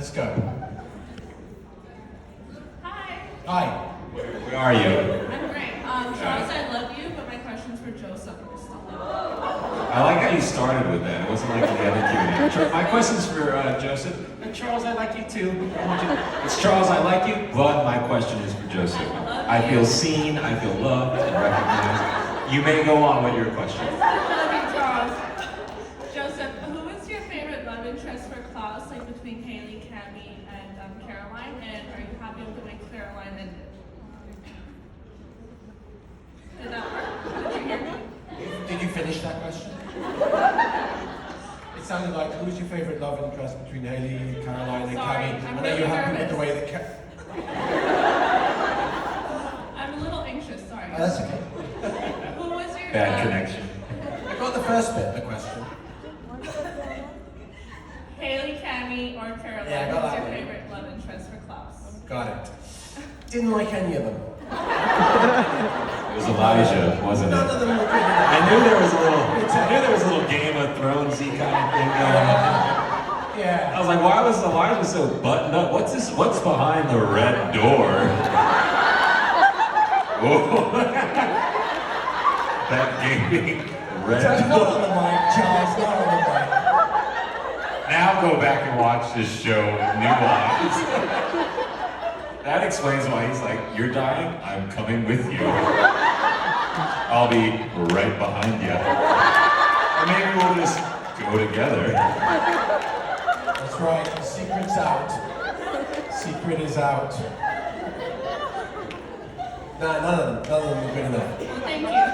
Let's go. Hi. Hi. Where are you? I'm great. Charles, I love you, but my question's for Joseph. I like how you started with that. It wasn't like the other Q&A. My question's for Joseph. And Charles, I like you too. It's Charles, I like you, but my question is for Joseph. I feel seen, I feel loved and recognized. You may go on with your question. I love you, Charles. Joseph, who is your favorite love interest for Klaus, like between Haley, Cammy, and Caroline? And are you happy with the way Caroline ended? Did that work? Did you hear me? Did you finish that question? It sounded like, who's your favorite love interest between Haley, Caroline, and Sorry, Cammy? I'm And are really you happy with nervous. the way that I'm a little anxious, sorry. Oh, that's okay. Who was your Bad connection. I got the first bit of the question. Haley, Cammy, or Caroline? Yeah, I got Who's that your one. favorite love interest for Klaus? Got it. Didn't like any of them. It was Elijah, wasn't None it? of them were good I enough. knew there was a little Game of Thronesy kind of thing going on. I Yeah. was like, why was Elijah so buttoned up? What's behind the red door? Whoa. That gaping red Not door. on the mic, Charles, not on the mic. Now go back and watch this show with new eyes. That explains why he's like, you're dying, I'm coming with you. I'll be right behind you. Or maybe we'll just go together. That's right, the secret's out. Secret is out. Nah, none of them were good enough. Well, thank you.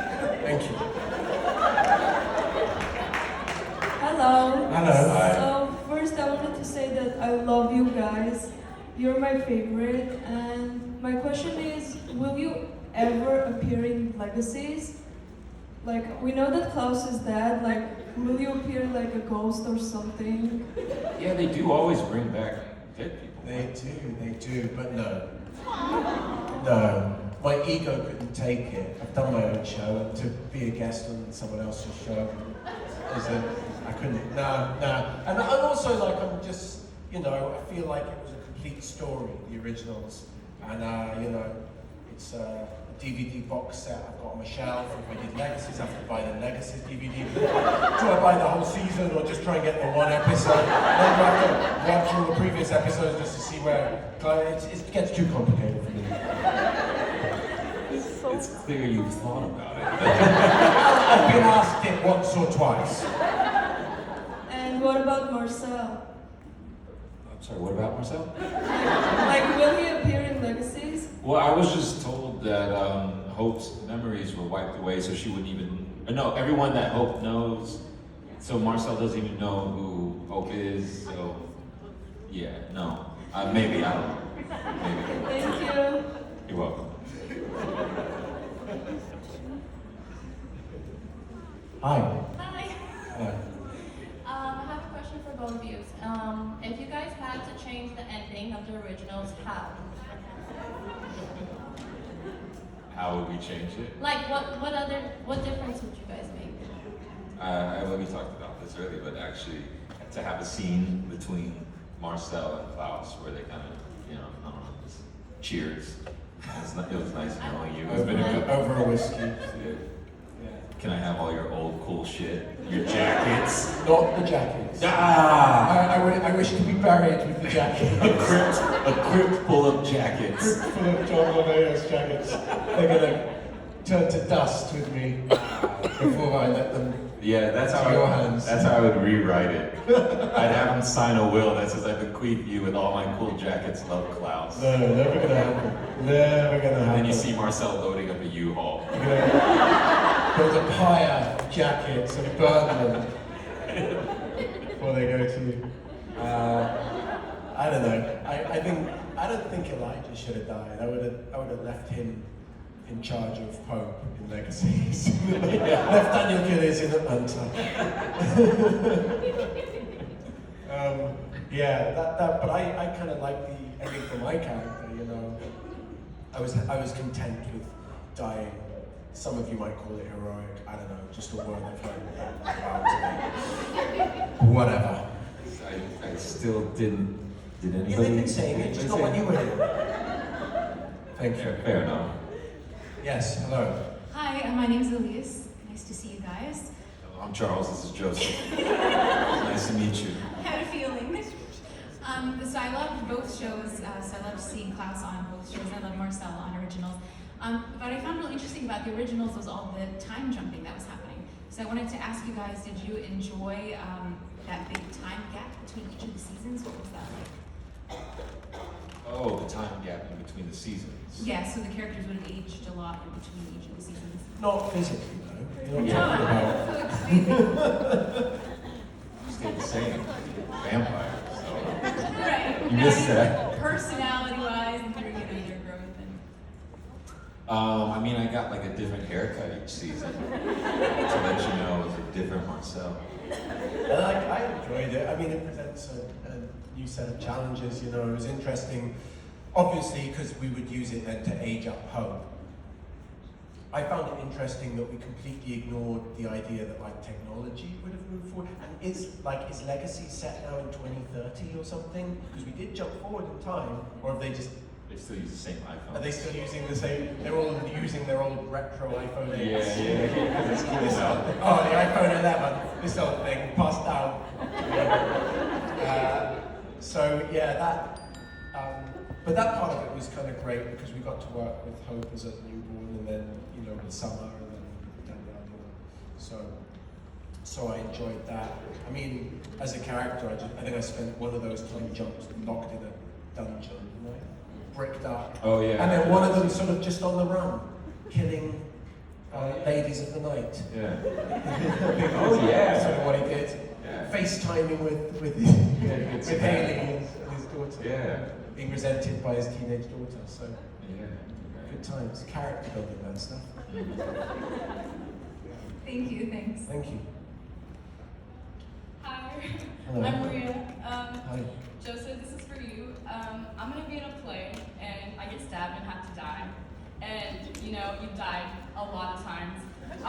Thank you. Hello. Hello. So first I wanted to say that I love you guys. You're my favorite. And my question is, will you ever appear in Legacies? Like, we know that Klaus is dead. Like, will you appear like a ghost or something? Yeah, they do always bring back dead people. They do, but no. No. My ego couldn't take it. I've done my own show, and to be a guest on someone else's show I couldn't. No. And also, like, I'm just, I feel like it was a complete story, the originals. And, it's a DVD box set I've got on my shelf. If I did Legacies, I have to buy the Legacies DVD. Do I buy the whole season or just try and get the one episode? Then do I have to watch all the previous episodes just to see where it gets too complicated for me. It's clear you've thought about it. I've been asked it once or twice. And what about Marcel? I'm sorry, what about Marcel? Like, will he appear in Legacies? Well, I was just told that Hope's memories were wiped away, so she wouldn't even. No, everyone that Hope knows. So Marcel doesn't even know who Hope is. So, yeah, no. Maybe, I don't know. Maybe. Thank you. You're welcome. Hi. Hi. Hello. I have a question for both of you. If you guys had to change the ending of the originals, how? How would we change it? Like, what difference would you guys make? We talked about this earlier, but actually, to have a scene between Marcel and Klaus where they kind of, I don't know, just cheers. It was nice knowing you. It's been a good. Over a whiskey. Can I have all your old cool shit? Your jackets? Not the jackets. Ah! I wish to be buried with the jackets. A crypt full of jackets. Crypt full of John Loveo's jackets. They're gonna turn to dust with me before I let them. Yeah, that's how Your hands. That's how I would rewrite it. I'd have him sign a will that says I bequeath you with all my cool jackets. Love, Klaus. No, never gonna happen. Never gonna And happen. then you see Marcel loading up a U-Haul. Build a pyre of jackets and burn them before they go to. I don't know. I don't think Elijah should have died. I would have left him in charge of Hope in Legacies. Left Daniel Gillies in Atlanta. But I kind of like the ending for my character. I was content with dying. Some of you might call it heroic. I don't know. Just a word I've heard about today. Whatever. I still didn't Did Yeah, anybody? they've been saying it, just not when you were here. Thank you. Fair enough. Yes, hello. Hi, my name's Elise. Nice to see you guys. Hello, I'm Charles, this is Joseph. Nice to meet you. I had a feeling. So I loved both shows. So I loved seeing Klaus on both shows. I loved Marcel on originals. But I found really interesting about the originals was all the time jumping that was happening. So I wanted to ask you guys, did you enjoy that big time gap between each of the seasons? What was that like? Oh, the time gap in between the seasons. Yeah, so the characters would have aged a lot in between each of the seasons. Not physically, though. You're not No. talking about... Stayed the same. Vampire. So. Right. You missed that. Personality-wise and through their growth and. I mean, I got like a different haircut each season to let you know it was a different Marcel. And I enjoyed it. I mean, it presents a new set of challenges, you know, it was interesting, obviously, because we would use it then to age up Hope. I found it interesting that we completely ignored the idea that like technology would have moved forward. And is Legacy set now in 2030 or something? Because we did jump forward in time, or have they just... They still use the same iPhone. Are they still using the same? They're all using their old retro iPhone 8s. Yeah. That's cool now. Oh, the iPhone 11. This old thing passed down. So yeah, that. But that part of it was kind of great because we got to work with Hope as a newborn, and then with Summer, and then Danielle. So I enjoyed that. I mean, as a character, I think I spent one of those time jumps locked in a dungeon, right? Bricked up. Oh yeah. And then one of them sort of just on the run, killing ladies of the night. Yeah. Oh yeah. Sort of what he did. Yeah. FaceTiming with it's with bad. Haley and his daughter. Yeah. Being resented by his teenage daughter. So Yeah. good times. Character building, that stuff. Thank you, thanks. Thank you. Hi, Hello. I'm Maria. Hi. Joseph, this is for you. I'm gonna be in a play, and I get stabbed and have to die. And you've died a lot of times. I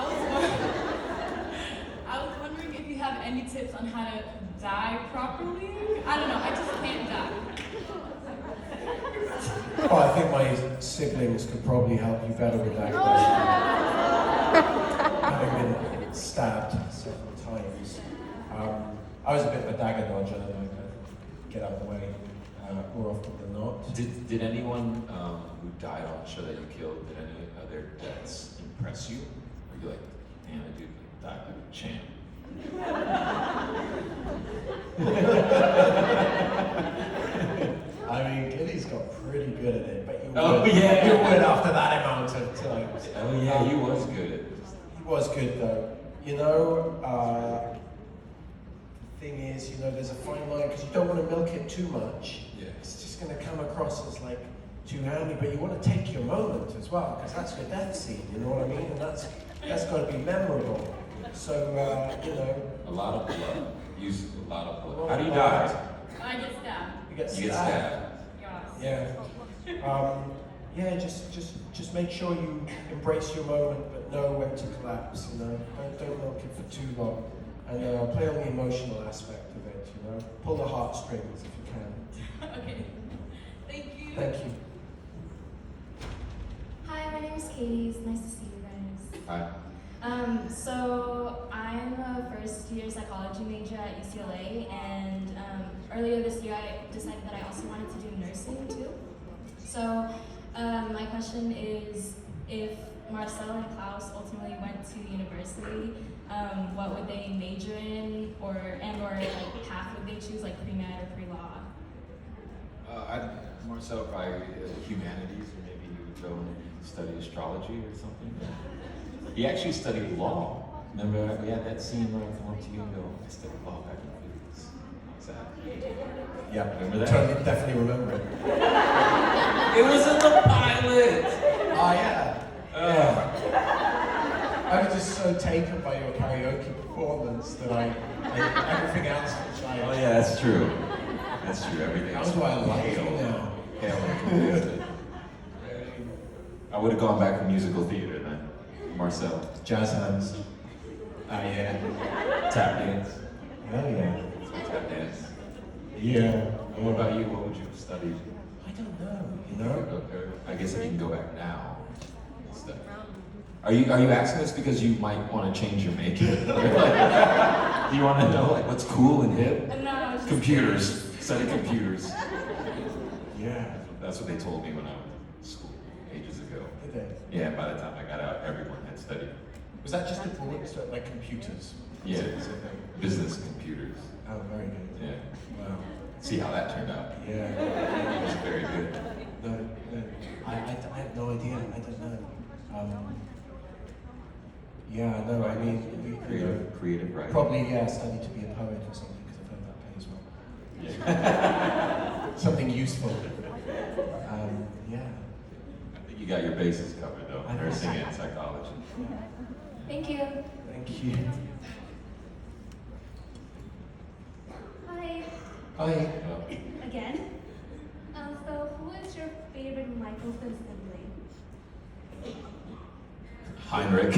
was wondering if you have any tips on how to die properly. I don't know. I just can't die. Well, I think my siblings could probably help you better with that question. Having been stabbed several times. I was a bit of a dagger dodger, and I kind of get out of the way more often than not. Did anyone who died on the show that you killed, did any of their deaths impress you? Or you like, man, that dude died like a champ? I mean, Gilly's got pretty good at it, but you Oh, would, yeah. you would after that amount of times. Oh yeah, he was good at He was good though. The thing is, there's a fine line because you don't want to milk it too much. Yeah. It's just going to come across as like too handy, but you want to take your moment as well because that's your death scene. You know what I mean? And that's got to be memorable. So a lot of blood. Use a lot of blood. How do you die? I get stabbed. you get You get stabbed. Yes. Yeah. Just make sure you embrace your moment, but know when to collapse. Don't milk it for too long, and play on the emotional aspect of it. Pull the heartstrings if you can. Okay. Thank you. Thank you. Hi, my name is Katie. It's nice to see you guys. Hi. So I'm a first-year psychology major at UCLA, and earlier this year I decided that I also wanted to do nursing too. So my question is, if Marcel and Klaus ultimately went to university, what would they major in, or like path would they choose, like pre-med or pre-law? Marcel probably humanities, or maybe he would go and study astrology or something. He actually studied law. Remember, we had that scene where I come up to you and go, I studied law back in the 50s. Exactly. Yeah, Remember that? Totally, definitely remember it. It was in the pilot! Oh yeah. I was just so taken by your karaoke performance that I everything else was like. Oh yeah, that's true. That's true, everything. That's why I like you now. Hell, I would have gone back to musical theater then. Marcel. Jazz hands. Ah yeah. Tap dance. Oh yeah. Tap dance. Yeah. And what about you? What studied? I don't know, you know? I guess if you can go back now. Study. Are you asking this because you might want to change your major? Like, do you want to know like what's cool and hip? No, I was just Computers. Study computers. Yeah. That's what they told me when I was in school ages ago. Did they? Yeah, by the time I got out, everyone had studied. Was that just a broad, so like computers? Yeah, Is it like- business computers. Oh, very good. Yeah. Wow. See how that turned out. Yeah. It was very good. No, no. I have no idea. I don't know. Yeah, no, I mean, Creative writing. probably, yeah, study to be a poet or something, because I've heard that pays well. Yeah. Something useful. Yeah. I think you got your bases covered though, I know. nursing and psychology. Thank you. Thank you. Hi. Hi. Well, Again. So who is your favorite Michelson sibling? Heinrich,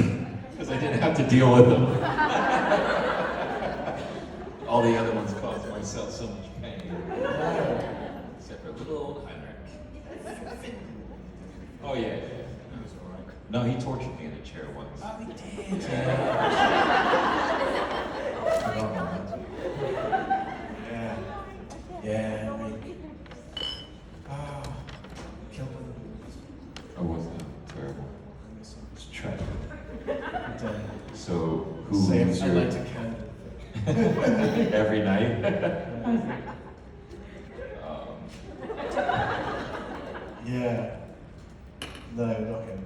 because I didn't have to deal with them. All the other ones caused Marcel so much pain. Except for little old Heinrich. Oh yeah. No, he tortured me in a chair once. Oh, we did. Forgot about that. Yeah. Yeah, we... Ah, killed them. Oh, wasn't it terrible? I miss them. It's tragic. But, So, who same, was I your... light a candle. Every night? Yeah. No, not him.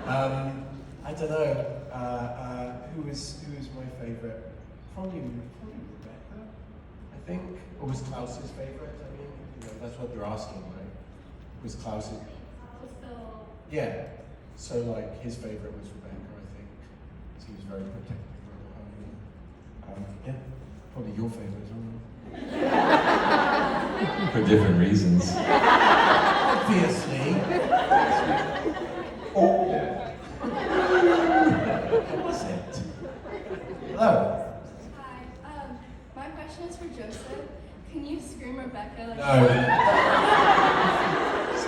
I don't know. Who is my favourite? Probably Rebecca, I think. Or was Klaus's favourite? I mean, you know, that's what you're asking, right? Was Klaus's? So Yeah. So like his favourite was Rebecca, I think. 'Cause he was very protective of her. Yeah. Probably your favourite as well. For different reasons. Obviously. Oh. Yeah. What was it? Hello. Hi. My question is for Joseph. Can you scream Rebecca like No.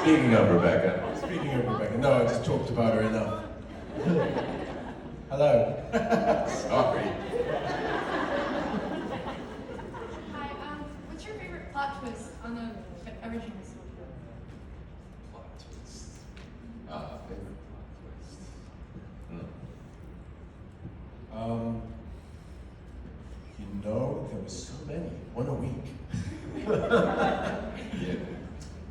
Speaking of Rebecca. Speaking of Rebecca, no, I just talked about her enough. Hello. Sorry. Hi, what's your favorite plot twist on the originals? Plot twist. Favorite plot twist. You know, there were so many. One a week. Yeah.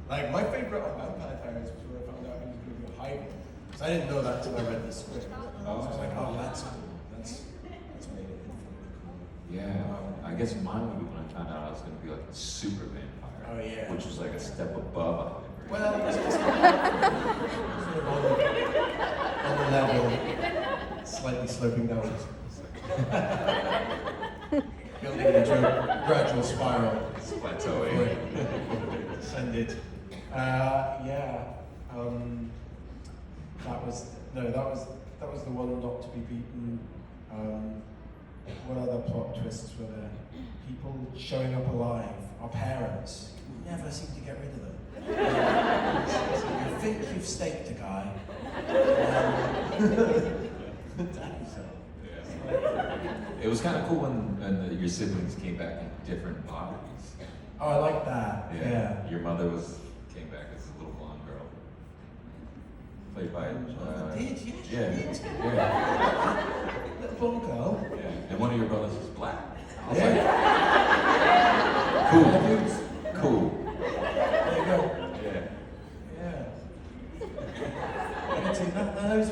Like my favorite on Vampire Diaries was when I found out he was going to be hiding. Because I didn't know that till I read the script. So I was like, oh, that's cool. That's made it infinitely cool. Yeah. I guess mine would be when I found out I was going to be like a super vampire. Oh, yeah. Which was like a step above a hybrid. Well, it's just sort of on the level, slightly sloping downwards. Building into a gradual spiral. It's plateauing. Descended. Yeah. That was the one not to be beaten. What other plot twists were there? People showing up alive. Our parents. We never seem to get rid of them. So you think you've staked a guy. It was kind of cool when your siblings came back in different bodies. Oh, I like that. Yeah. Your mother came back as a little blonde girl. Played by Did you? yeah. Yeah. Little blonde girl. Yeah. And one of your brothers was black. I was Yeah. like, cool. There you go. Yeah. Yeah. I didn't see that. That was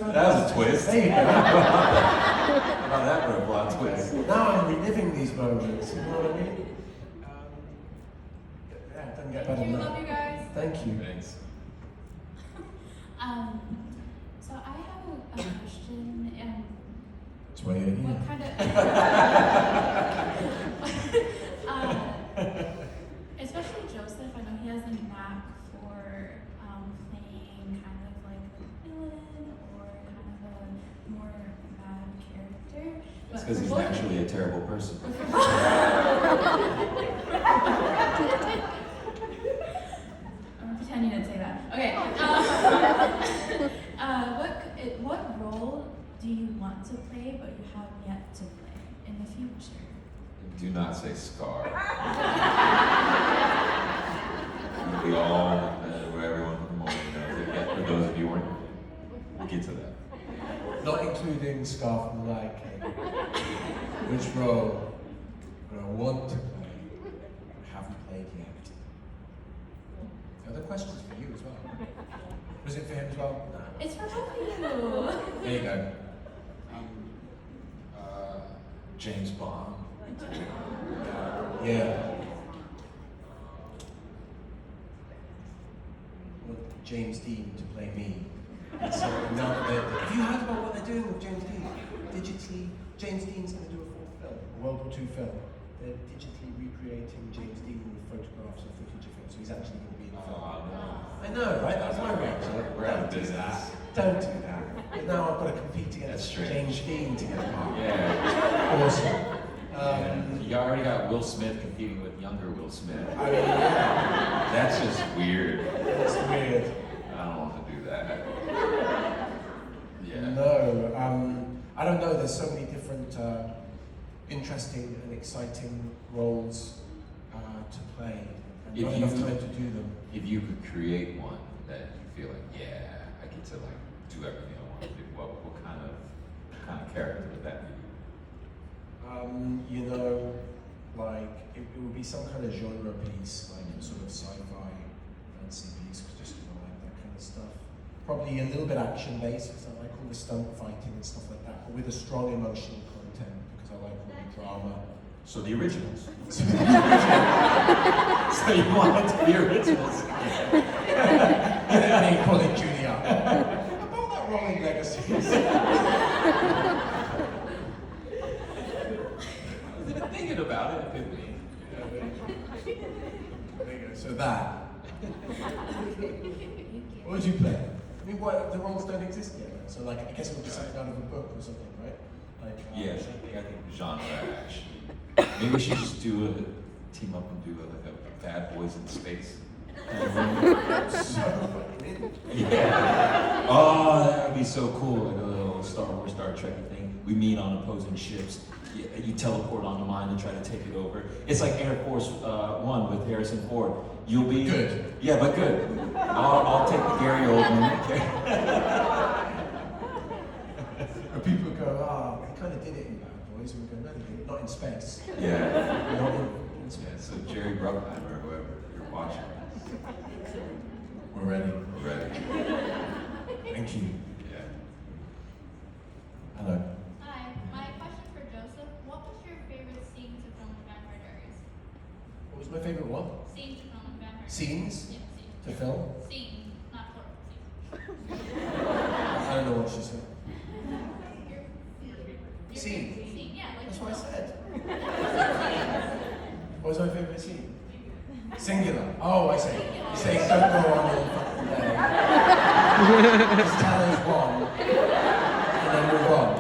a twist. There you go. How about that for a plot twist? Now I'm reliving these moments. You know what I mean? Yeah, it doesn't get better Thank you, than love you that. guys. Thank you. Thanks. So I have a question, and That's why you're here. what kind of, especially Joseph, I know he has a knack for playing kind of like a villain or kind of a more bad character. That's But because for he's both- naturally a terrible person. to play but you have yet to play in the future? Do not say Scar. We all, where everyone from the morning knows it. Yeah, for those of you who weren't, we'll get to that. Not including Scar from the Lion King. Which role do I want to play but haven't played yet? Other questions for you as well. Was it for him as well? No. It's for both of you. There you go. James Bond. Yeah. I want James Dean to play me. So now have you heard about what they're doing with James Dean? Digitally, James Dean's going to do a fourth film, a World War II film. They're digitally recreating James Dean with photographs and footage of him, so he's actually going to be in the film. I know, right? That's my reaction. We're out of business. Don't do that. But now I've got to compete against That's strange. James Dean to get a part. Yeah. Awesome. You already got Will Smith competing with younger Will Smith. I mean, yeah, That's just weird. it's weird. I don't want to do that. Yeah. No, I don't know. There's so many different interesting and exciting roles to play, and If not you- enough time to do them. If you could create one that you feel like, yeah, I get to like do everything I want to do, what kind of character would that be? You know, like it would be some kind of genre piece, like a sort of sci-fi fantasy piece, 'cause just like that kind of stuff. Probably a little bit action based, because I like all the stunt fighting and stuff like that, but with a strong emotional content, because I like all the drama. So the originals. So So you want it to be originals? and then they call it Junior. About that rolling legacies. Thinking about it, it could be. There you go. So that. What would you play? I mean, what, the roles don't exist yet. So, like, I guess it would be something out of a book or something, right? Like, Yeah, I think genre actually. Maybe we should just do a team up and do like a Bad Boys in Space. So fucking Yeah. Oh, that would be so cool. Like a little Star Wars, Star Trek thing. We meet on opposing ships. You teleport onto mine and try to take it over. It's like Air Force One with Harrison Ford. You'll be Good. Yeah, but good. I'll take the Gary Oldman. Okay. Or people go, oh, they kind of did it in Bad Boys, and we go, no, they didn't. Not in space. Yeah. Not in Yeah. space. So Jerry Bruckheimer or whoever you're watching. We're ready. We're ready. Thank you. Yeah. Hello. Hi, my question for Joseph. What was your favorite scene to film in Vampire Diaries? What was my favorite one? Scene to film in Vampire Scenes Diaries. Yeah, to film? scene, not plural. I don't know what she said. Your Scene. favorite scene, yeah, like That's the what I film. said. What was my favorite scene? Singular. Oh, I see. You say don't go on all fucking day. Just tell us one, and then move on.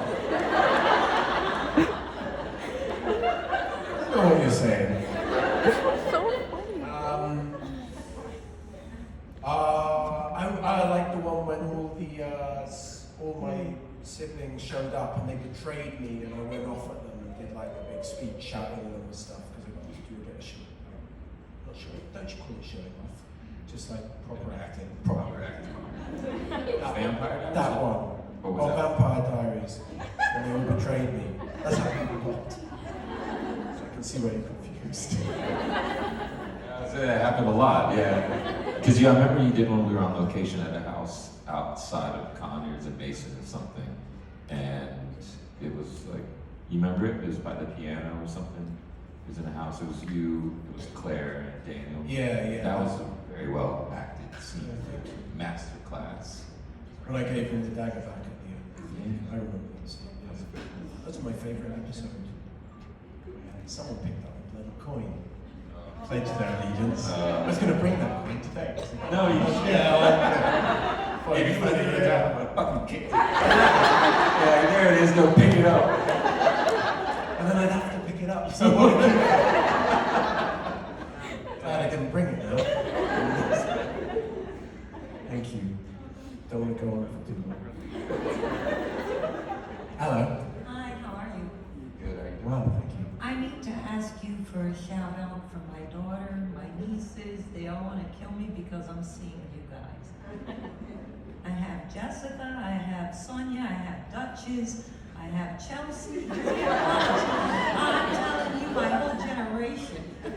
I know what you're saying. I like the one when all my siblings showed up and they betrayed me, and I went off at them and did like a big speech shouting at them and stuff because I got to do a bit of shit. Not sure. Don't you call it showing off? Just like proper acting. Proper acting. Vampire Diaries? That one. What was Oh, that? Vampire Diaries. When they all betrayed me. That's how people got. So I can see where you're confused. That happened a lot, yeah. Because I remember you did when we were on location at a house outside of Conyers and Mason or something, and it was like, you remember it? It was by the piano or something. It was in a house. It was you. It was Claire and Daniel. Yeah. That was a very well acted scene. Master class. When I gave him the dagger back at the end. I remember that scene. Yes. That's my favourite episode. Someone picked up a bloody coin. Pledged their allegiance. I was going to bring that coin today. No, you should. Yeah, If you put it in the ground, I'm gonna fucking kick it. Yeah, there it is. Go pick it up. and then I'd have to pick it up. So what did you Glad I didn't bring it now. Thank you. Don't want to go on for too long. Hello. for a shout out for my daughter, my nieces. They all want to kill me because I'm seeing you guys. I have Jessica, I have Sonia, I have Duchess, I have Chelsea. I'm telling you, my whole generation. Or you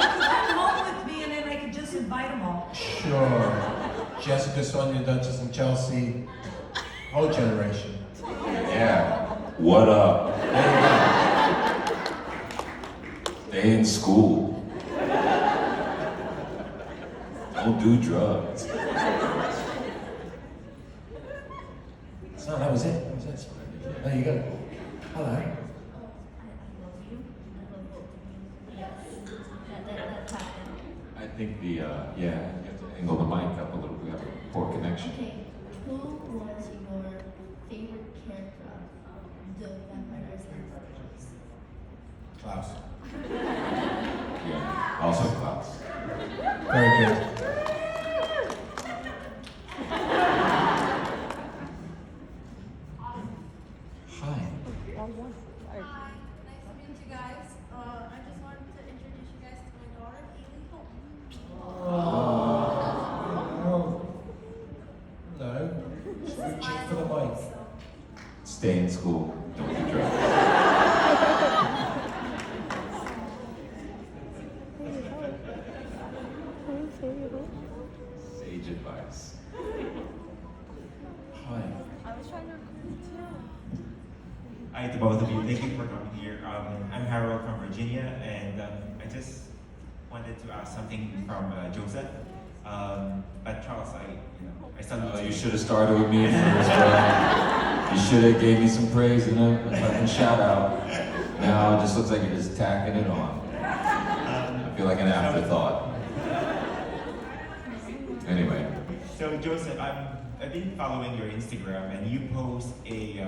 could come home with me and then I could just invite them all. Sure. Jessica, Sonia, Duchess, and Chelsea. Whole generation. Yeah. What up? Stay in school. Don't do drugs. So that was it. That was it. There you go. Hello. I love you. I love both of you. Yes. That's happened. I think the, you have to angle the mic up a little bit. We have a poor connection. Okay. Who was your favorite character of the Vampires Diaries? Klaus. Yeah. Also Klaus. Very good. Hi. Hi, nice to meet you guys. I just wanted to introduce you guys to my daughter, Haley Hope. Oh. Hello. Just reaching for the mic. Stay in school. Don't do drugs. Sage advice. Hi. Hi to both of you. Thank you for coming here. I'm Harold from Virginia, and I just wanted to ask something from Joseph. But Charles, I salute You should have started with me first, bro. You should have gave me some praise and a fucking shout out. Now it just looks like you're just tacking it on. I feel like an afterthought. Anyway. So Joseph, I've been following your Instagram, and you post a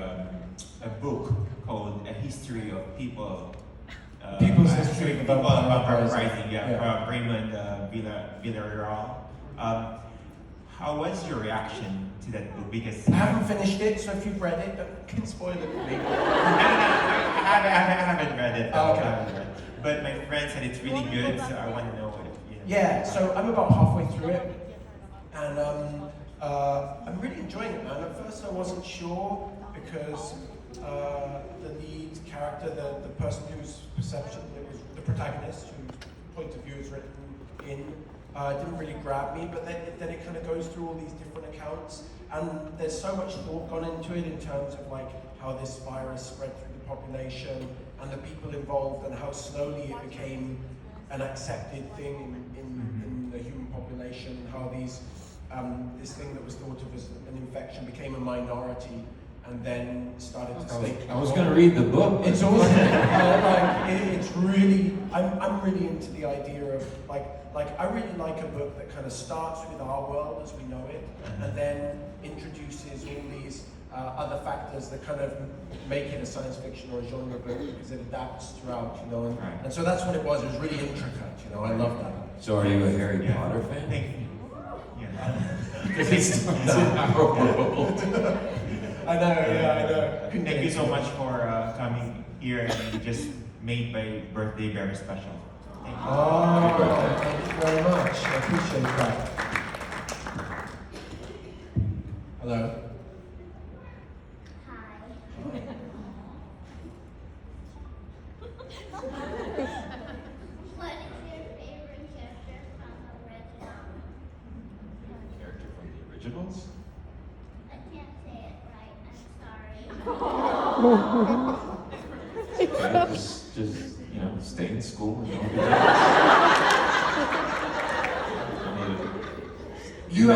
book called A History of People. People's History of People Vampire Vampire Rising. Rising, Yeah. from Raymond Villarreal. How was your reaction to that book? Because I haven't finished it, so if you've read it, don't spoil it for me. I haven't read it. Oh, okay. I haven't read it. But my friend said it's really good, so I want to know what Yeah, so I'm about halfway through it, and I'm really enjoying it, man. At first I wasn't sure, because the lead character, the person whose perception, it was the protagonist, whose point of view is written in, didn't really grab me, but then it kind of goes through all these different accounts, and there's so much thought gone into it in terms of like how this virus spread through the population, and the people involved, and how slowly it became an accepted thing in the human population, and how these this thing that was thought of as an infection became a minority, and then started to stay. I was going to read the book. It's awesome. It's really. I'm really into the idea of like I really like a book that kind of starts with our world as we know it, and then introduces all these other factors that kind of make it a science fiction or a genre book, because it adapts throughout, and so that's what it was. It was really intricate, I love that. So are you a Harry Potter fan? Thank you. Because it starts in our world. I know, yeah, I know. Thank you so much for coming here, and you just made my birthday very special. Thank you. Oh, thank you very much. I appreciate that. Hello. What is your favorite character from the original? Character from the originals? I can't say it right. I'm sorry. Okay, just stay in school and don't do drugs. You're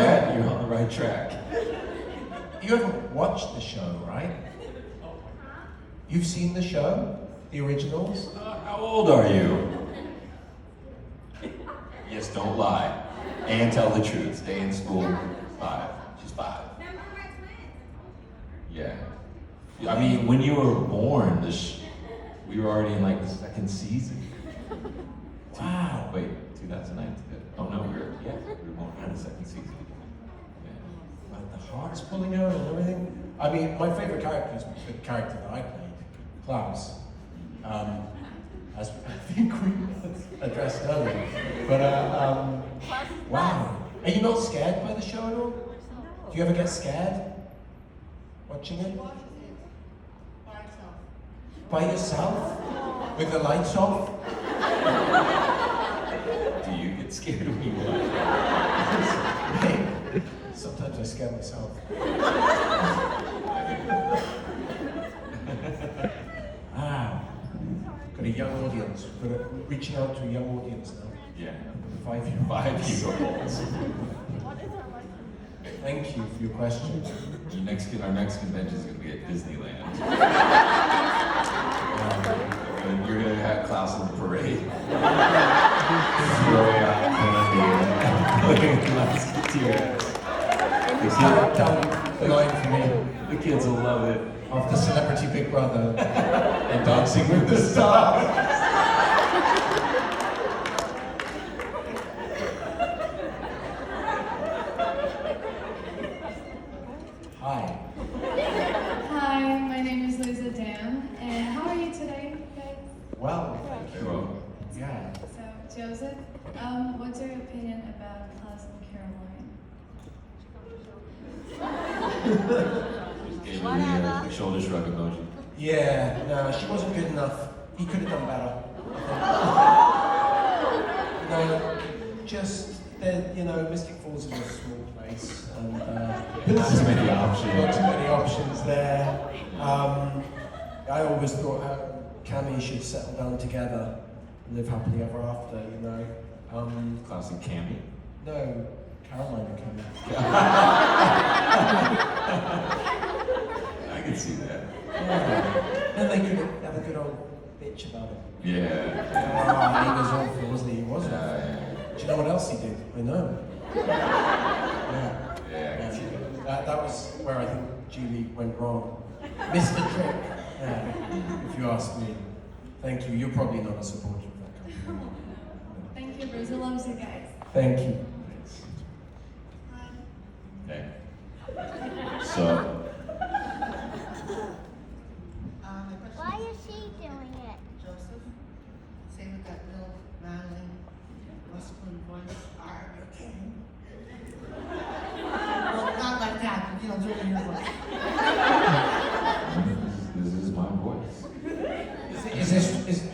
on the right track. You haven't watched the show, right? You've seen the show? The originals? How old are you? Yes, don't lie. And tell the truth. Stay in school. 5. She's 5. Yeah. I mean, when you were born, we were already in like the second season. Wow. Wait, 2019. Oh no, we were born in the second season. Yeah. Like the heart's pulling out and everything. I mean, my favorite character is the character that I played, Klaus. as I think we addressed earlier. But wow, are you not scared by the show at all? Do you ever get scared watching it? By yourself? With the lights off? Do you get scared when you watch? Hey, sometimes I scare myself. Got a young audience. We're reaching out to a young audience now. Yeah. 5-year-olds. 5-year-olds. Thank you for your question. Our next convention is going to be at Disneyland. And you're going to have Klaus in the parade. Throwing out Down the line for me. The kids will love it. After Celebrity Big Brother and Dancing with the Stars. Hi. Hi, my name is Lisa Dan, and how are you today, guys? Well, thank you. Well, Yeah. So, Joseph, what's your opinion about Klaus and Caroline? gave me the shoulder shrug emoji. Yeah, no, she wasn't good enough. He could have done better. No, just that, you know, Mystic Falls is a small place, and Not too many options. Not too many options there. I always thought Cammy should settle down together and live happily ever after, you know. Klaus and Cammy? No, Caroline and Cammy. I can see that. Yeah. Then they could have a good old bitch about it. Yeah. He was awful, wasn't he? He wasn't. Do you know what else he did? I know. Yeah, I can see that. That was where I think Julie went wrong. Missed the trick, if you ask me. Thank you. You're probably not a supporter of that company. Thank you, Bruce. I love you guys. Thank you. Okay. So, Why is she doing it? Joseph, say with that little rattling, rustling voice, Arkin. Well, not like that, but you know, do it in your voice. this is my voice.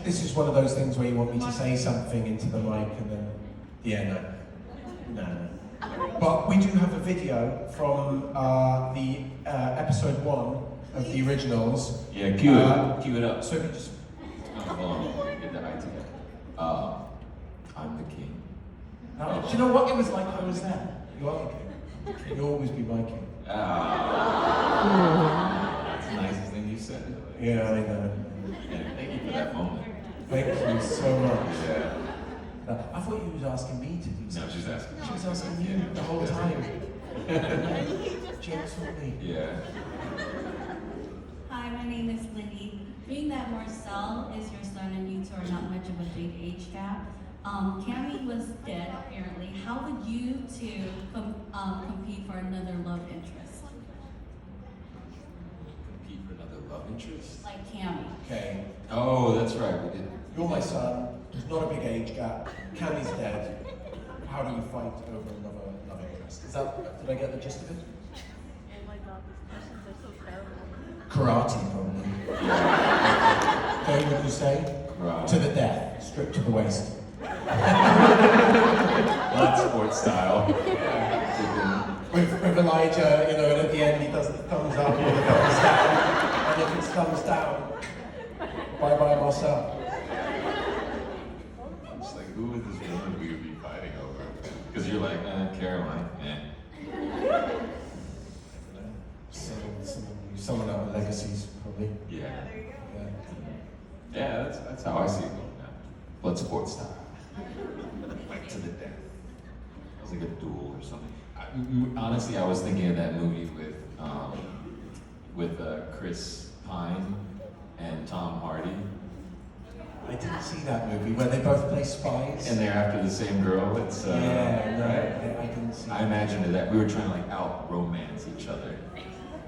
This is one of those things where you want me to say something into the mic and then, no. But we do have a video from the episode 1 of the originals. Yeah, cue it up. So if you just... Hold on, get the eye together. I'm the king. Do you know what it was like when I was there? You are the king. You'll always be my king. That's the nicest thing you said. Yeah, I know. Yeah, thank you for that moment. Thank you so much. Yeah. I thought you was asking me to do No, something. she's asking. She was asking you the whole time. Gently. Yeah. Hi, my name is Lindy. Being that Marcel is your son and you two are not much of a big age gap, Cammy was dead apparently. How would you two compete for another love interest? Compete for another love interest? Like Cammy. Okay. Oh, that's right. We did. You're my son. There's not a big age gap. Cammy's dead. How do you fight over another love interest? Did I get the gist of it? Oh my god, these questions are so terrible. Karate, probably. Okay, what do you say? Karate. To the death, stripped to the waist. Blood sports style. With Elijah, you know, and at the end he does the thumbs up or the thumbs down. And if it's thumbs down, bye-bye Marcel. It's like, who is this woman we would be fighting over? Because you're like, Caroline, Someone out of legacies, probably. Yeah. Yeah, that's how I see it. Blood sports style. Fight to the death. It was like a duel or something. Honestly, I was thinking of that movie with Chris Pine and Tom Hardy. I didn't see that movie where they both play spies. And they're after the same girl. It's I right? didn't see. I imagined that we were trying to like out romance each other.